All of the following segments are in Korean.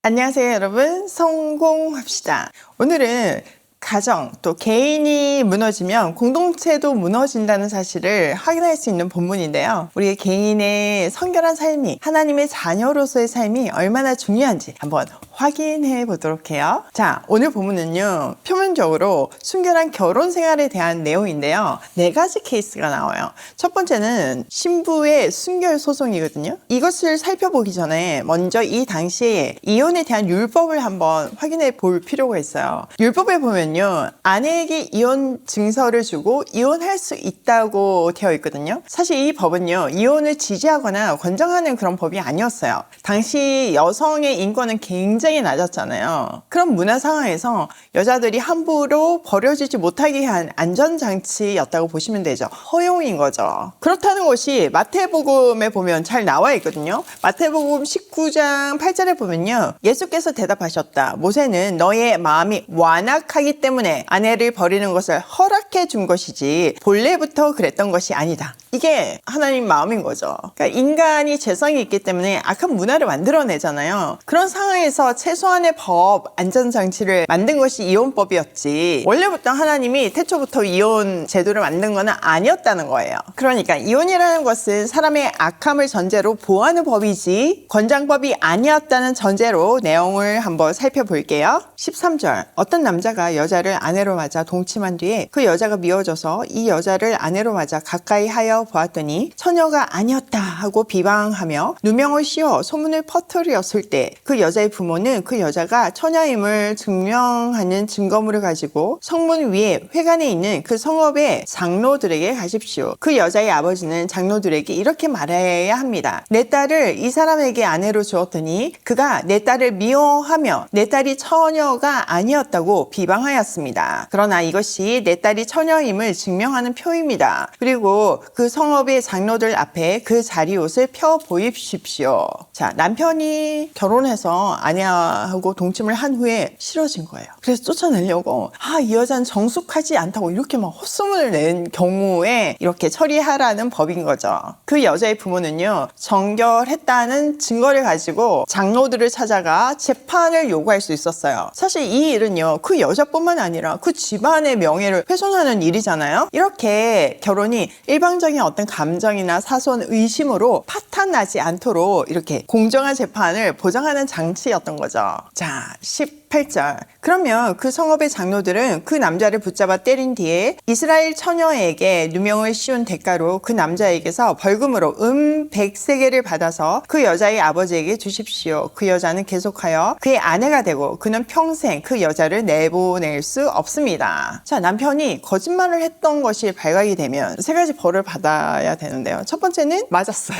안녕하세요, 여러분. 성공합시다. 오늘은 가정 또 개인이 무너지면 공동체도 무너진다는 사실을 확인할 수 있는 본문인데요. 우리 개인의 성결한 삶이, 하나님의 자녀로서의 삶이 얼마나 중요한지 한번 확인해 보도록 해요. 자, 오늘 본문은요, 표면적으로 순결한 결혼 생활에 대한 내용인데요. 4가지 케이스가 나와요. 첫 번째는 신부의 순결 소송이거든요. 이것을 살펴보기 전에 먼저 이 당시에 이혼에 대한 율법을 한번 확인해 볼 필요가 있어요. 율법에 보면요, 아내에게 이혼 증서를 주고 이혼할 수 있다고 되어 있거든요. 사실 이 법은요, 이혼을 지지하거나 권장하는 그런 법이 아니었어요. 당시 여성의 인권은 굉장히 낮았잖아요. 그런 문화 상황에서 여자들이 함부로 버려지지 못하게 한 안전장치였다고 보시면 되죠. 허용인 거죠. 그렇다는 것이 마태복음에 보면 잘 나와 있거든요. 마태복음 19장 8절에 보면요, 예수께서 대답하셨다. 모세는 너의 마음이 완악하기 때문에 아내를 버리는 것을 허락해 준 것이지 본래부터 그랬던 것이 아니다. 이게 하나님 마음인 거죠. 그러니까 인간이 죄성이 있기 때문에 악한 문화를 만들어내잖아요. 그런 상황에서 최소한의 법, 안전장치를 만든 것이 이혼법이었지, 원래부터 하나님이 태초부터 이혼 제도를 만든 건 아니었다는 거예요. 그러니까 이혼이라는 것은 사람의 악함을 전제로 보호하는 법이지 권장법이 아니었다는 전제로 내용을 한번 살펴볼게요. 13절, 어떤 남자가 여자를 아내로 맞아 동침한 뒤에 그 여자가 미워져서 이 여자를 아내로 맞아 가까이 하여 보았더니 처녀가 아니었다 하고 비방하며 누명을 씌워 소문을 퍼뜨렸을 때 그 여자의 부모는 그 여자가 처녀임을 증명하는 증거물을 가지고 성문 위에 회관에 있는 그 성읍의 장로들에게 가십시오. 그 여자의 아버지는 장로들에게 이렇게 말해야 합니다. 내 딸을 이 사람에게 아내로 주었더니 그가 내 딸을 미워하며 내 딸이 처녀가 아니었다고 비방하였습니다. 그러나 이것이 내 딸이 처녀임을 증명하는 표입니다. 그리고 그 성읍의 장로들 앞에 그 자리옷을 펴 보입십시오. 자, 남편이 결혼해서 아내하고 동침을 한 후에 싫어진 거예요. 그래서 쫓아내려고, 이 여자는 정숙하지 않다고 이렇게 막 헛소문을 낸 경우에 이렇게 처리하라는 법인 거죠. 그 여자의 부모는요, 정결했다는 증거를 가지고 장로들을 찾아가 재판을 요구할 수 있었어요. 사실 이 일은요, 그 여자뿐만 아니라 그 집안의 명예를 훼손하는 일이잖아요. 이렇게 결혼이 일방적인 어떤 감정이나 사소한 의심으로 파탄나지 않도록 이렇게 공정한 재판을 보장하는 장치였던 거죠. 자, 18절. 그러면 그 성읍의 장로들은 그 남자를 붙잡아 때린 뒤에 이스라엘 처녀에게 누명을 씌운 대가로 그 남자에게서 벌금으로 100세겔을 받아서 그 여자의 아버지에게 주십시오. 그 여자는 계속하여 그의 아내가 되고 그는 평생 그 여자를 내보낼 수 없습니다. 자, 남편이 거짓말을 했던 것이 발각이 되면 3가지 벌을 받아야 되는데요. 첫 번째는 맞았어요.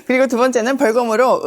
그리고 두 번째는 벌금으로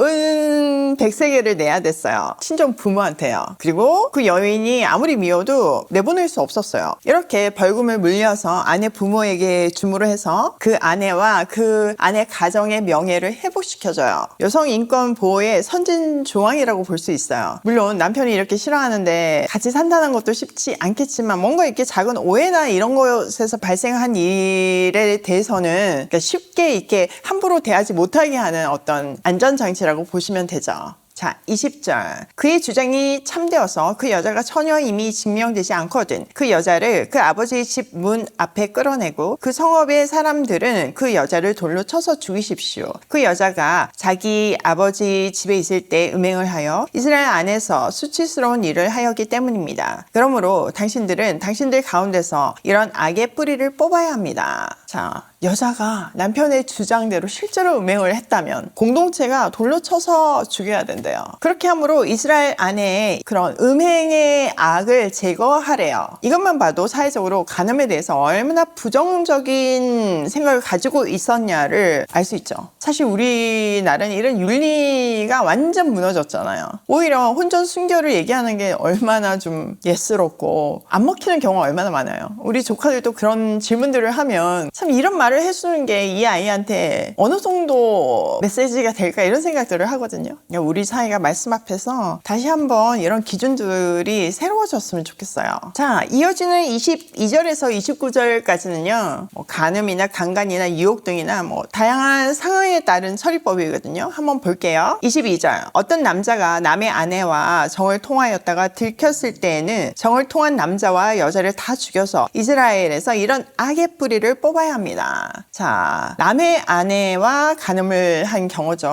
100세겔을 내야 됐어요. 친정 부모한테요. 그리고 그 여인이 아무리 미워도 내보낼 수 없었어요. 이렇게 벌금을 물려서 아내 부모에게 주무로 해서 그 아내와 그 아내 가정의 명예를 회복시켜줘요. 여성 인권 보호의 선진 조항이라고 볼 수 있어요. 물론 남편이 이렇게 싫어하는데 같이 산다는 것도 쉽지 않겠지만 뭔가 이렇게 작은 오해나 이런 것에서 발생한 일에 대해서는 그러니까 쉽게 이렇게 함부로 대하지 못하게 하는 어떤 안전장치라고 보시면 되죠. 자, 20절. 그의 주장이 참되어서 그 여자가 처녀임이 증명되지 않거든 그 여자를 그 아버지의 집 문 앞에 끌어내고 그 성읍의 사람들은 그 여자를 돌로 쳐서 죽이십시오. 그 여자가 자기 아버지 집에 있을 때 음행을 하여 이스라엘 안에서 수치스러운 일을 하였기 때문입니다. 그러므로 당신들은 당신들 가운데서 이런 악의 뿌리를 뽑아야 합니다. 자, 여자가 남편의 주장대로 실제로 음행을 했다면 공동체가 돌로 쳐서 죽여야 된대요. 그렇게 함으로 이스라엘 안에 그런 음행의 악을 제거하래요. 이것만 봐도 사회적으로 간음에 대해서 얼마나 부정적인 생각을 가지고 있었냐를 알 수 있죠. 사실 우리나라는 이런 윤리가 완전 무너졌잖아요. 오히려 혼전 순결을 얘기하는 게 얼마나 좀 예스럽고 안 먹히는 경우가 얼마나 많아요. 우리 조카들도 그런 질문들을 하면 참 이런 말을 해주는 게 이 아이한테 어느 정도 메시지가 될까 이런 생각들을 하거든요. 우리 사회가 말씀 앞에서 다시 한번 이런 기준들이 새로워졌으면 좋겠어요. 자, 이어지는 22절에서 29절까지는요. 간음이나 강간이나 유혹 등이나 다양한 상황에 따른 처리법이거든요. 한번 볼게요. 22절. 어떤 남자가 남의 아내와 정을 통하였다가 들켰을 때에는 정을 통한 남자와 여자를 다 죽여서 이스라엘에서 이런 악의 뿌리를 뽑아야 합니다. 자, 남의 아내와 간음을 한 경우죠.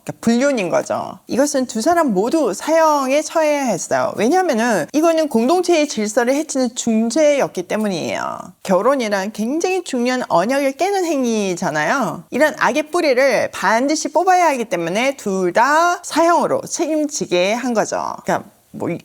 그러니까 불륜인 거죠. 이것은 두 사람 모두 사형에 처해야 했어요. 왜냐하면은 이거는 공동체의 질서를 해치는 중죄였기 때문이에요. 결혼이란 굉장히 중요한 언약을 깨는 행위잖아요. 이런 악의 뿌리를 반드시 뽑아야 하기 때문에 둘 다 사형으로 책임지게 한 거죠. 그러니까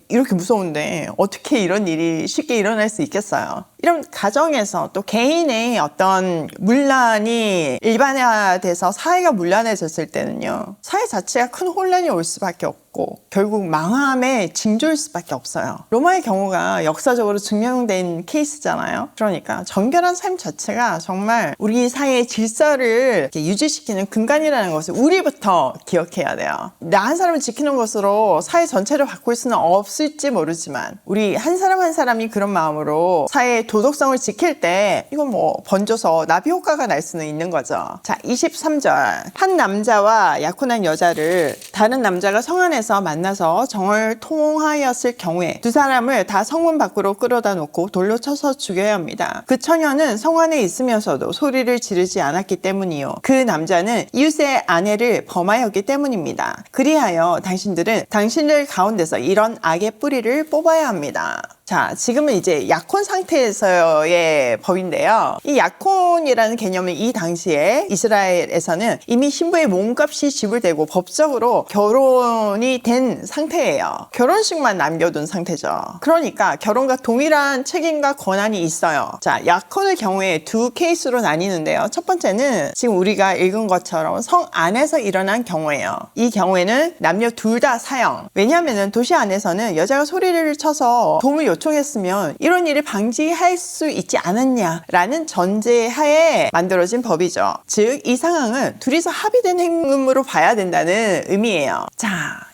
이렇게 무서운데 어떻게 이런 일이 쉽게 일어날 수 있겠어요. 이런 가정에서 또 개인의 어떤 문란이 일반화돼서 사회가 문란해졌을 때는요, 사회 자체가 큰 혼란이 올 수밖에 없고 결국 망함의 징조일 수밖에 없어요. 로마의 경우가 역사적으로 증명된 케이스잖아요. 그러니까 정결한 삶 자체가 정말 우리 사회의 질서를 유지시키는 근간이라는 것을 우리부터 기억해야 돼요. 나 한 사람을 지키는 것으로 사회 전체를 바꿀 수는 없을지 모르지만 우리 한 사람 한 사람이 그런 마음으로 사회의 도덕성을 지킬 때 이건 번져서 나비 효과가 날 수는 있는 거죠. 자, 23절. 한 남자와 약혼한 여자를 다른 남자가 성 안에서 만나서 정을 통하였을 경우에 두 사람을 다 성문 밖으로 끌어다 놓고 돌로 쳐서 죽여야 합니다. 그 처녀는 성 안에 있으면서도 소리를 지르지 않았기 때문이요. 그 남자는 이웃의 아내를 범하였기 때문입니다. 그리하여 당신들은 당신들 가운데서 이런 악의 뿌리를 뽑아야 합니다. 자, 지금은 이제 약혼 상태에서의 법인데요. 이 약혼이라는 개념은 이 당시에 이스라엘에서는 이미 신부의 몸값이 지불되고 법적으로 결혼이 된 상태예요. 결혼식만 남겨둔 상태죠. 그러니까 결혼과 동일한 책임과 권한이 있어요. 자, 약혼의 경우에 두 케이스로 나뉘는데요. 첫 번째는 지금 우리가 읽은 것처럼 성 안에서 일어난 경우예요. 이 경우에는 남녀 둘 다 사형. 왜냐하면 도시 안에서는 여자가 소리를 쳐서 도움을 요청했으면 이런 일을 방지할 수 있지 않았냐라는 전제하에 만들어진 법이죠. 즉, 이 상황은 둘이서 합의된 행음으로 봐야 된다는 의미예요. 자,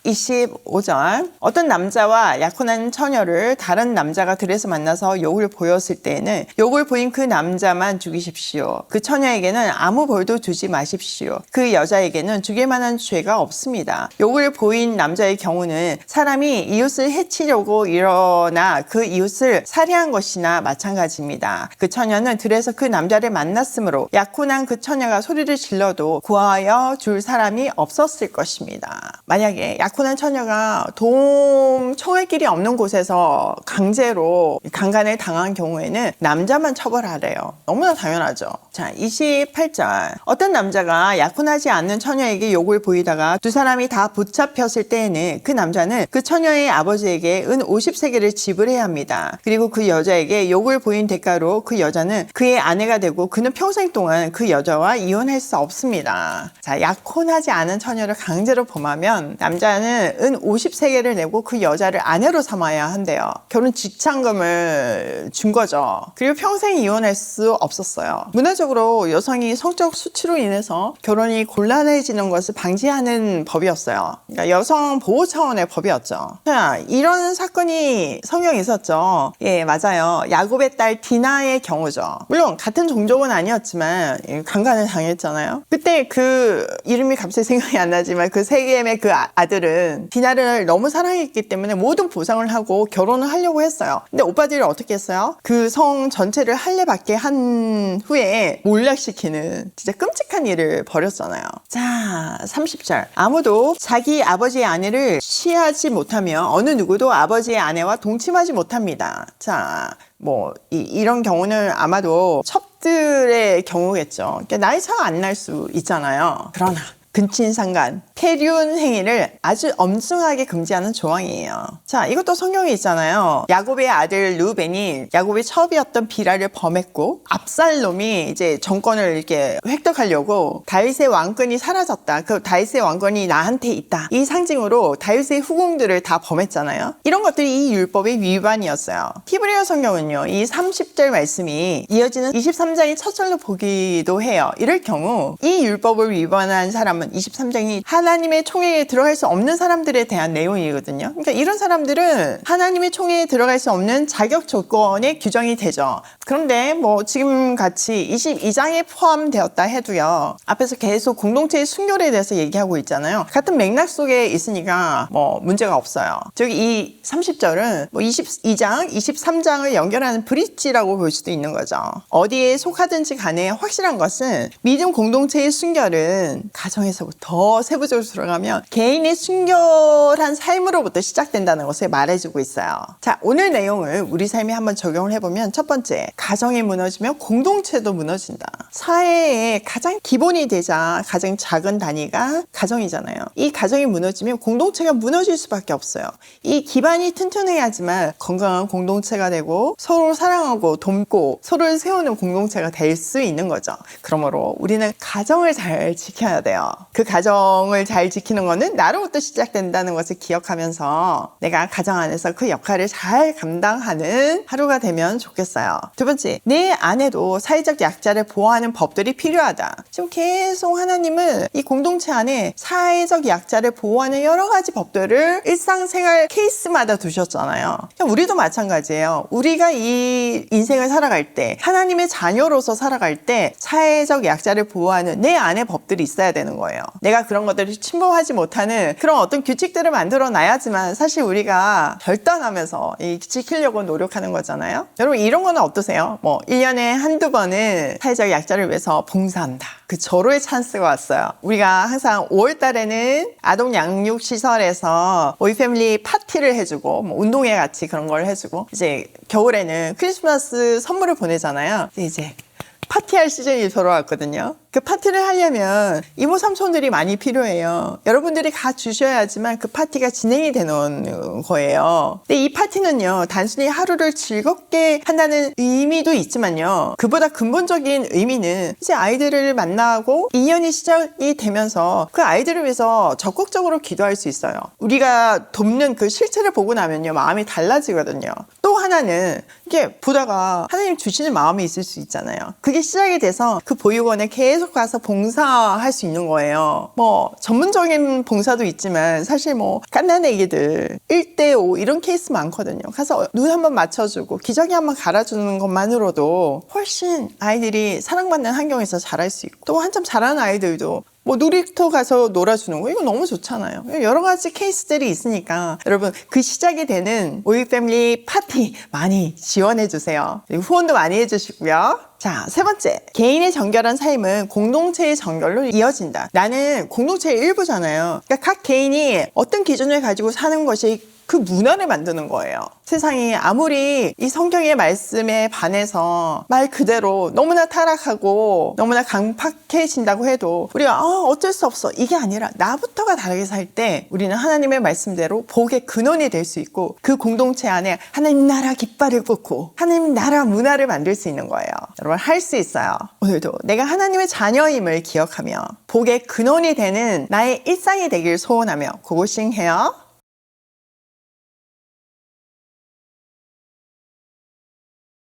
25절. 어떤 남자와 약혼한 처녀를 다른 남자가 들에서 만나서 욕을 보였을 때에는 욕을 보인 그 남자만 죽이십시오. 그 처녀에게는 아무 벌도 주지 마십시오. 그 여자에게는 죽일 만한 죄가 없습니다. 욕을 보인 남자의 경우는 사람이 이웃을 해치려고 일어나 그 이웃을 살해한 것이나 마찬가지입니다. 그 처녀는 들에서 그 남자를 만났으므로 약혼한 그 처녀가 소리를 질러도 구하여 줄 사람이 없었을 것입니다. 만약에 약혼한 처녀가 도움 청할 길이 없는 곳에서 강제로 강간을 당한 경우에는 남자만 처벌하래요. 너무나 당연하죠. 자, 28절. 어떤 남자가 약혼하지 않는 처녀에게 욕을 보이다가 두 사람이 다 붙잡혔을 때에는 그 남자는 그 처녀의 아버지에게 은 50세겔을 지불해야 합니다. 그리고 그 여자에게 욕을 보인 대가로 그 여자는 그의 아내가 되고 그는 평생 동안 그 여자와 이혼할 수 없습니다. 자, 약혼하지 않은 처녀를 강제로 범하면 남자는 은 50세겔을 내고 그 여자를 아내로 삼아야 한대요. 결혼 직장금을 준 거죠. 그리고 평생 이혼할 수 없었어요. 문화적으로 여성이 성적 수치로 인해서 결혼이 곤란해지는 것을 방지하는 법이었어요. 그러니까 여성 보호 차원의 법이었죠. 자, 이런 사건이 성경에 있었죠. 예, 맞아요. 야곱의 딸 디나의 경우죠. 물론 같은 종족은 아니었지만 강간을 당했잖아요. 그때 그 이름이 갑자기 생각이 안 나지만 그 세겜의 그 아들은 디나를 너무 사랑했기 때문에 모든 보상을 하고 결혼을 하려고 했어요. 근데 오빠들이 어떻게 했어요? 그 성 전체를 할례받게 한 후에 몰락시키는 진짜 끔찍한 일을 벌였잖아요. 자, 30절. 아무도 자기 아버지의 아내를 취하지 못하며 어느 누구도 아버지의 아내와 동침하지 못합니다. 자, 이런 경우는 아마도 첩들의 경우겠죠. 그러니까 나이 차가 안 날 수 있잖아요. 그러나 근친상간, 폐륜 행위를 아주 엄중하게 금지하는 조항이에요. 자, 이것도 성경에 있잖아요. 야곱의 아들 루벤이 야곱의 첩이었던 비라를 범했고 압살롬이 이제 정권을 이렇게 획득하려고 다윗의 왕권이 사라졌다. 그 다윗의 왕권이 나한테 있다. 이 상징으로 다윗의 후궁들을 다 범했잖아요. 이런 것들이 이 율법의 위반이었어요. 히브리어 성경은요, 이 30절 말씀이 이어지는 23장의 첫 절로 보기도 해요. 이럴 경우 이 율법을 위반한 사람은 23 23장이 하나님의 총회에 들어갈 수 없는 사람들에 대한 내용이거든요. 그러니까 이런 사람들은 하나님의 총회에 들어갈 수 없는 자격 조건에 규정이 되죠. 그런데 뭐 지금 같이 22장에 포함되었다 해도요. 앞에서 계속 공동체의 순결에 대해서 얘기하고 있잖아요. 같은 맥락 속에 있으니까 뭐 문제가 없어요. 저기 이 30절은 뭐 22장, 23장을 연결하는 브릿지라고 볼 수도 있는 거죠. 어디에 속하든지 간에 확실한 것은 믿음 공동체의 순결은 가정에서부터 더 세부적으로 들어가면 개인의 순결한 삶으로부터 시작된다는 것을 말해주고 있어요. 자, 오늘 내용을 우리 삶에 한번 적용을 해보면 첫 번째, 가정이 무너지면 공동체도 무너진다. 사회의 가장 기본이 되자 가장 작은 단위가 가정이잖아요. 이 가정이 무너지면 공동체가 무너질 수밖에 없어요. 이 기반이 튼튼해야지만 건강한 공동체가 되고 서로 사랑하고 돕고 서로를 세우는 공동체가 될 수 있는 거죠. 그러므로 우리는 가정을 잘 지켜야 돼요. 그 가정을 잘 지키는 거는 나로부터 시작된다는 것을 기억하면서 내가 가정 안에서 그 역할을 잘 감당하는 하루가 되면 좋겠어요. 두 번째, 내 안에도 사회적 약자를 보호하는 법들이 필요하다. 지금 계속 하나님은 이 공동체 안에 사회적 약자를 보호하는 여러 가지 법들을 일상생활 케이스마다 두셨잖아요. 우리도 마찬가지예요. 우리가 이 인생을 살아갈 때, 하나님의 자녀로서 살아갈 때 사회적 약자를 보호하는 내 안에 법들이 있어야 되는 거예요. 내가 그런 것들을 침범하지 못하는 그런 어떤 규칙들을 만들어 놔야지만 사실 우리가 결단하면서 지키려고 노력하는 거잖아요. 여러분 이런 거는 어떠세요? 뭐 1년에 한두 번은 사회적 약자를 위해서 봉사한다. 그 절호의 찬스가 왔어요. 우리가 항상 5월 달에는 아동 양육 시설에서 오이 패밀리 파티를 해주고 뭐 운동회 같이 그런 걸 해주고 이제 겨울에는 크리스마스 선물을 보내잖아요. 이제 파티할 시즌이 돌아왔거든요. 그 파티를 하려면 이모 삼촌들이 많이 필요해요. 여러분들이 가 주셔야지만 그 파티가 진행이 되는 거예요. 근데 이 파티는요, 단순히 하루를 즐겁게 한다는 의미도 있지만요, 그보다 근본적인 의미는 이제 아이들을 만나고 2년이 시작이 되면서 그 아이들을 위해서 적극적으로 기도할 수 있어요. 우리가 돕는 그 실체를 보고 나면요, 마음이 달라지거든요. 또 하나는 이게 보다가 하나님 주시는 마음이 있을 수 있잖아요. 그게 시작이 돼서 그 보육원에 계속 가서 봉사할 수 있는 거예요. 뭐 전문적인 봉사도 있지만 사실 뭐 갓난 애기들 1대5 이런 케이스 많거든요. 가서 눈 한번 맞춰주고 기저귀 한번 갈아주는 것만으로도 훨씬 아이들이 사랑받는 환경에서 자랄 수 있고, 또 한참 자라는 아이들도 뭐 놀이터 가서 놀아주는 거, 이거 너무 좋잖아요. 여러 가지 케이스들이 있으니까 여러분 그 시작이 되는 오이 패밀리 파티 많이 지원해 주세요. 그리고 후원도 많이 해주시고요. 자, 세 번째, 개인의 정결한 삶은 공동체의 정결로 이어진다. 나는 공동체의 일부잖아요. 그러니까 각 개인이 어떤 기준을 가지고 사는 것이 그 문화를 만드는 거예요. 세상이 아무리 이 성경의 말씀에 반해서 말 그대로 너무나 타락하고 너무나 강팍해진다고 해도 우리가 어쩔 수 없어, 이게 아니라 나부터가 다르게 살 때 우리는 하나님의 말씀대로 복의 근원이 될 수 있고, 그 공동체 안에 하나님 나라 깃발을 꽂고 하나님 나라 문화를 만들 수 있는 거예요. 여러분 할 수 있어요. 오늘도 내가 하나님의 자녀임을 기억하며 복의 근원이 되는 나의 일상이 되길 소원하며 고고싱해요.